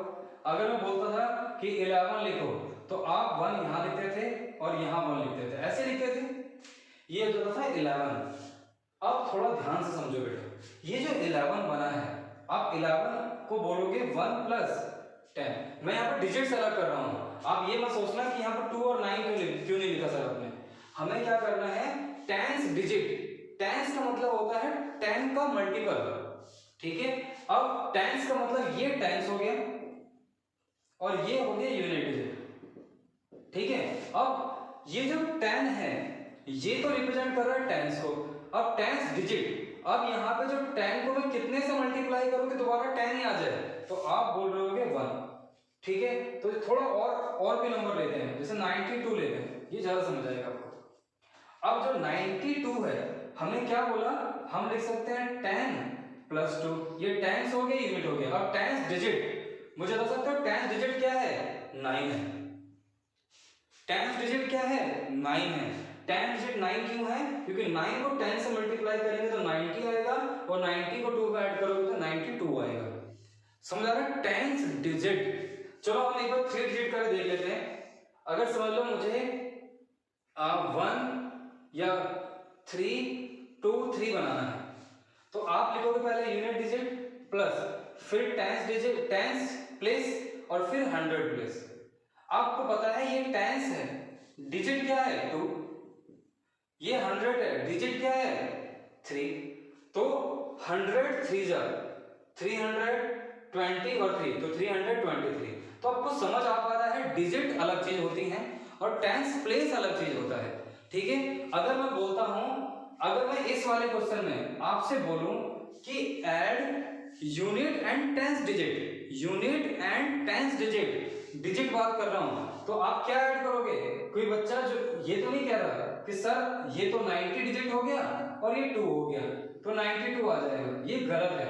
A: अगर मैं बोलता था कि 11 लिखो तो आप 1 यहां लिखते थे और यहां 1 लिखते थे, ऐसे लिखते थे, ये जो था 11। अब थोड़ा ध्यान से समझो बेटा, ये जो 11 बना है, आप 11 को बोलोगे 1 प्लस 10। मैं यहाँ पर डिजिट अलग कर रहा हूँ, आप ये मत सोचना कि यहाँ पर 2 और 9 क्यों नहीं लिखा सर आपने। हमें क्या करना है, टेंस डिजिट, टेंस का मतलब होता है 10 का मल्टीपल। ठीक है, अब टेंस का मतलब ये टेंस हो गया और ये हो गया यूनिट डिजिट। ठीक है, अब ये जो 10 है ये तो रिप्रेजेंट कर रहा है टेंस को। अब टेंस डिजिट, अब यहाँ पे जो 10 को मैं कितने से मल्टीप्लाई करूँ कि दोबारा 10 ही आ जाए, तो आप बोल रहे होगे 1। ठीक है, तो थोड़ा और भी नंबर लेते हैं, जैसे 92 लेते हैं, ये ज्यादा समझ आएगा आपको। अब जो 92 है, हमने क्या बोला, हम लिख सकते हैं 10 प्लस 2, ये टेंस हो गया, यूनिट हो गया। अब टेंस डिजिट, मुझे बता सकते हो टेंस डिजिट क्या है, 9 है। टेंस डिजिट क्या है, 9 है। टेंस डिजिट 9 क्यों है, क्योंकि 9 को 10 से मल्टीप्लाई करेंगे तो 90 आएगा और 90 को 2 में ऐड करोगे तो 92 आएगा। समझ आ रहा है, टेंस डिजिट। चलो हम एक बार 3 डिजिट का देख लेते हैं। अगर समझ लो मुझे 1 या 3 2 3 बनाना है, तो आप लिखोगे पहले यूनिट डिजिट प्लस फिर टेंस डिजिट, टेंस प्लेस और फिर 100 प्लेस। आपको पता है ये टेंस है, डिजिट क्या है 2, ये 100 है, डिजिट क्या है 3, तो 100 3 जा 320 और 3 तो 323। तो आपको समझ आ पा रहा है डिजिट अलग चीज होती हैं और टेंस प्लेस अलग चीज होता है। ठीक है, अगर मैं बोलता हूं, अगर मैं इस वाले क्वेश्चन में आपसे बोलूं कि ad unit and tens digit, unit and tens digit, digit बात कर रहा हूं, तो आप क्या ऐड करोगे। कोई बच्चा जो ये तो नहीं कह रहा कि सर ये तो 90 डिजिट हो गया और ये 2 हो गया, तो 92 आ जाएगा, ये गलत है।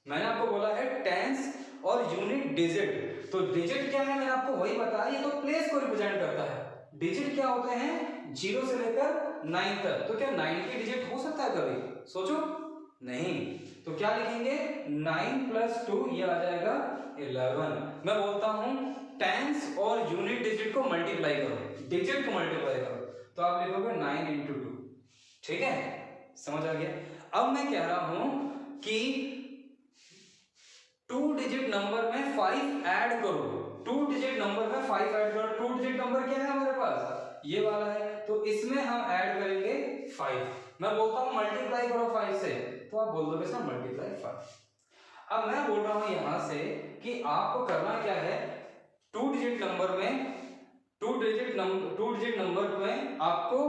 A: मैंने आपको बोला है टेंस और यूनिट डिजिट। तो डिजिट क्या है मैंने आपको वही बताया, ये तो प्लेस को रिप्रेजेंट करता है। डिजिट क्या होते हैं 0 से लेकर 9 तक। तो क्या 90 डिजिट हो सकता है कभी, सोचो, नहीं। तो क्या लिखेंगे 9 + 2, ये आ जाएगा 11। मैं बोलता हूं टेंस और यूनिट डिजिट को मल्टीप्लाई करो, डिजिट को मल्टीप्लाई करो, तो आप लिखोगे 9 × 2। ठीक है, समझ आ गया। अब मैं कह रहा हूं कि 2 डिजिट नंबर में 5 ऐड करो, 2 डिजिट नंबर में 5 ऐड करो। 2 डिजिट नंबर क्या है हमारे पास, ये वाला है, तो इसमें हम ऐड करेंगे 5। मैं बोलता हूं मल्टीप्लाई करो 5 से, तो आप बोल दोगे सर मल्टीप्लाई 5। अब मैं बोल रहा हूं यहां से कि आपको करना क्या है, 2 डिजिट नंबर में 2 डिजिट नंबर में आपको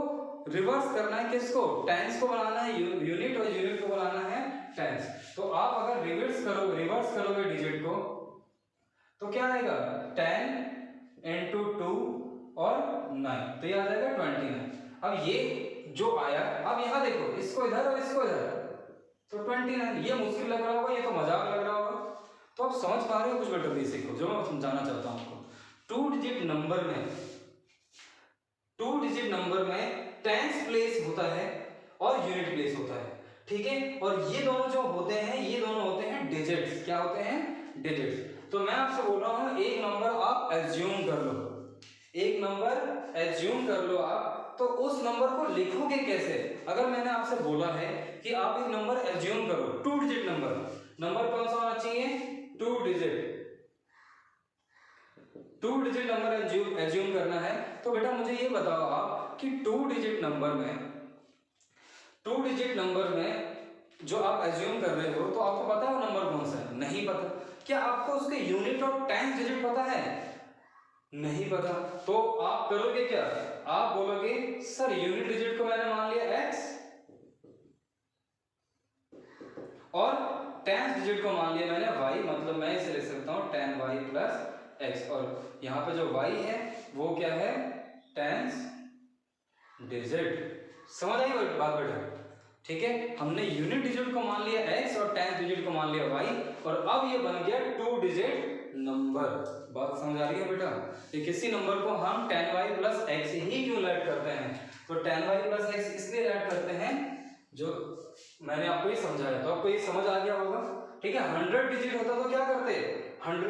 A: रिवर्स करना है, किसको, टेंस को बनाना है यूनिट, और यूनिट को बनाना है टेंस। तो आप अगर रिवर्स करोगे डिजिट को, तो क्या आएगा 10 × 2 और 9, तो ये आ जाएगा 29। अब ये जो आया, अब यहां देखो, इसको इधर और इसको इधर, तो 29। ये मुश्किल लग रहा होगा, ये तो मजाक लग रहा होगा, तो आप समझ पा रहे हो कुछ बेटर बेसिक को, जो मैं समझाना चाहता हूं आपको। 2 डिजिट नंबर में टेंस प्लेस होता है और यूनिट प्लेस होता है, ठीक है। और ये दोनों जो होते हैं, ये दोनों होते हैं डिजिट्स। क्या होते हैं, डिजिट्स। तो मैं आपसे बोल रहा हूं एक नंबर आप एज्यूम कर लो, एक नंबर एज्यूम कर लो आप, तो उस नंबर को लिखोगे कैसे। अगर मैंने आपसे बोला है कि आप एक नंबर एज्यूम करो, 2 डिजिट नंबर कौन सा होना चाहिए, 2 डिजिट नंबर एज्यूम करना है। तो बेटा मुझे ये बताओ आप कि 2 डिजिट नंबर में जो आप एज्यूम कर रहे हो, तो आपको पता है वो नंबर कौन सा है, नहीं पता। क्या आपको उसके यूनिट और टेंस डिजिट पता है, नहीं पता। तो आप करोगे क्या, आप बोलोगे सर यूनिट डिजिट को मैंने मान लिया x और टेंस डिजिट को मान लिया मैंने y, मतलब मैं इसे लिख सकता हूं 10y + x, और यहां पे जो y है वो क्या है, टेंस डिजिट। समझ आई बात बेटा, ठीक है। हमने यूनिट डिजिट को मान लिया x और टेंस डिजिट को मान लिया y, और अब ये बन गया 2 डिजिट नंबर। बात समझ आ रही है बेटा। ये किसी नंबर को हम 10y + x ही क्यों ऐड करते हैं, तो 10y + x इसलिए ऐड करते हैं जो मैंने आपको ये समझाया, तो आपको ये समझ आ गया होगा, ठीक है। 100 डिजिट होता तो क्या करते, 3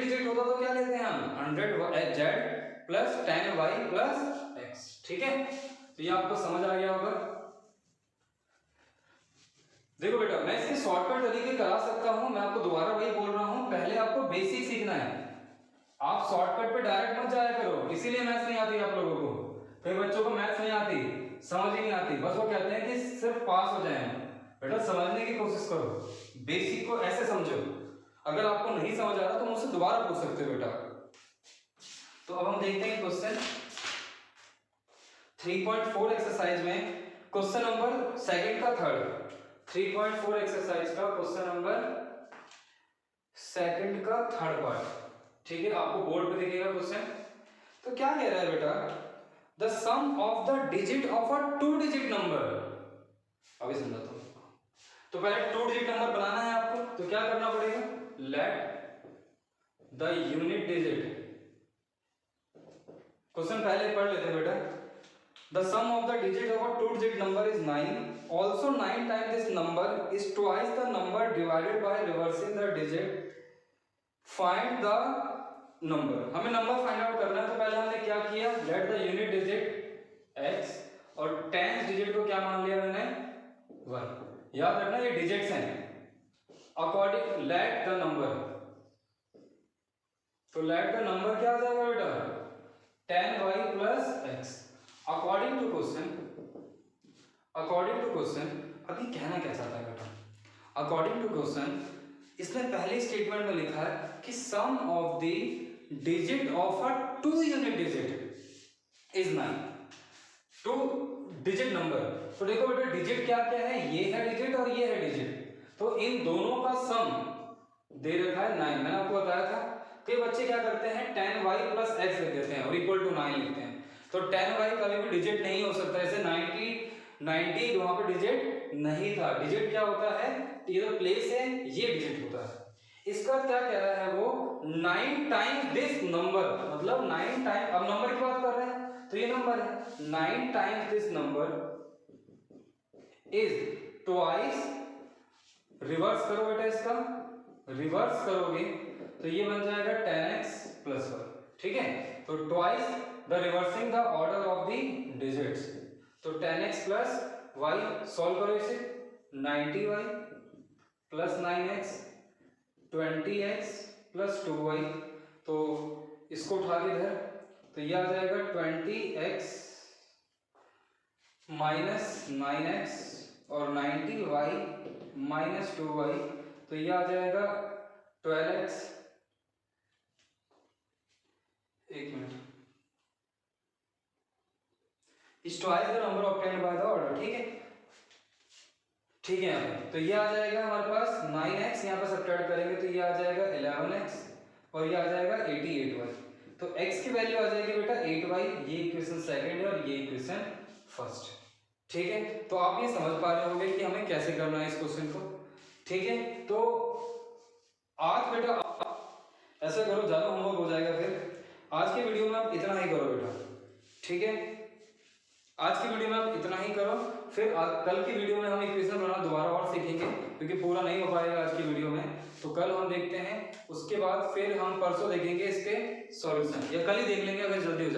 A: डिजिट होता तो क्या लेते हैं हम, 100z + 10y + x, ठीक है। तो ये आपको समझ आ गया होगा। देखो बेटा, मैं इसके शॉर्टकट तरीके करा सकता हूं, मैं आपको दोबारा वही बोल रहा हूं, पहले आपको बेसिक सीखना है। आप शॉर्टकट पे डायरेक्ट मत जाया करो, इसीलिए मैथ्स नहीं आती आप लोगों को। कई बच्चों को मैथ्स नहीं आती, समझ ही नहीं आती, बस वो कहते हैं कि सिर्फ पास हो जाए। बेटा समझने की कोशिश करो, बेसिक को ऐसे समझो। अगर आपको नहीं समझ आ रहा तो मुझसे दोबारा पूछ सकते हो बेटा। तो अब हम देखते हैं क्वेश्चन 3.4 एक्सरसाइज में क्वेश्चन नंबर सेकंड का थर्ड, 3.4 एक्सरसाइज का क्वेश्चन नंबर सेकंड का थर्ड पार्ट, ठीक है। आपको बोर्ड पे दिखेगा क्वेश्चन। तो क्या कह रहा है बेटा, the sum of the digit of a 2 digit number. अभी समझाता हूं। तो पहले 2 डिजिट नंबर बनाना है आपको, तो क्या करना पड़ेगा, let the unit digit, question पहले पढ़ लेते हैं बेटा। The sum of the digit of a 2-digit number is 9. Also 9 times this number is twice the number divided by reversing the digit. Find the number. हमें नंबर फाइंड आउट करना है, तो पहले हमने क्या किया, let the unit digit x और टेंस डिजिट को क्या मान लिया मैंने, y। याद रखना ये डिजिट्स हैं। अकॉर्डिंग लेट द नंबर, तो लेट द नंबर क्या आ जाएगा बेटा, 10y + x। According to question, अभी कहना क्या चाहता है बेटा, अकॉर्डिंग टू क्वेश्चन, इसने पहले स्टेटमेंट में लिखा है कि sum of the digit of a 2 unit digit is 9। 2 digit number, तो देखो बेटा डिजिट क्या क्या है, ये है डिजिट और ये है डिजिट, तो इन दोनों का सम दे रखा है 9। मैंने आपको बताया था, कई बच्चे क्या करते हैं 10y + x लिख देते हैं और इक्वल टू 9 लिखते हैं। तो 10y कभी भी डिजिट नहीं हो सकता। ऐसे 90 वहां पे डिजिट नहीं था। डिजिट क्या होता है, ये जो प्लेस है ये डिजिट होता है। इसका क्या कह रहा है वो, 9 टाइम्स दिस नंबर, मतलब 9 टाइम, अब नंबर की बात कर रहे हैं तो ये नंबर है, 9 times this number is twice, reverse करो बेटा, इसका रिवर्स करोगे तो ये बन जाएगा 10x प्लस 1, ठीक है। तो twice the reversing the order of the digits, तो 10x प्लस y, सॉल्व करो इसे, 90y plus 9x 20x plus 2y, तो इसको उठा के इधर, तो ये आ जाएगा 20x माइनस 9x और 90y माइनस 2y, तो ये आ जाएगा 12x, एक minute, is twice the number obtained by the order, ठीक है, ठीक है। यहाँ पे तो ये आ जाएगा हमारे पास 9x, यहाँ पर सब्ट्रैक्ट करेंगे तो ये आ जाएगा 11x और ये आ जाएगा 88y, तो x की वैल्यू आ जाएगी बेटा 8y, ये इक्वेशन सेकंड है और ये इक्वेशन फर्स्ट, ठीक है। तो आप ये समझ पा रहे होंगे कि हमें कैसे करना है इस क्वेश्चन को, ठीक है। तो आज बेटा ऐसा करो, ज्यादा होमवर्क हो जाएगा फिर, आज के वीडियो में आप इतना ही करो बेटा, ठीक है, आज की वीडियो में आप इतना ही करो, फिर कल की वीडियो में हम इक्वेशन बनाना दोबारा और सीखेंगे, क्योंकि पूरा नहीं हो पाएगा आज की वीडियो में, तो कल हम देखते हैं, उसके बाद फिर हम परसों देखेंगे इसके सॉल्यूशन, या कल ही देख लेंगे अगर जल्दी हो जाए।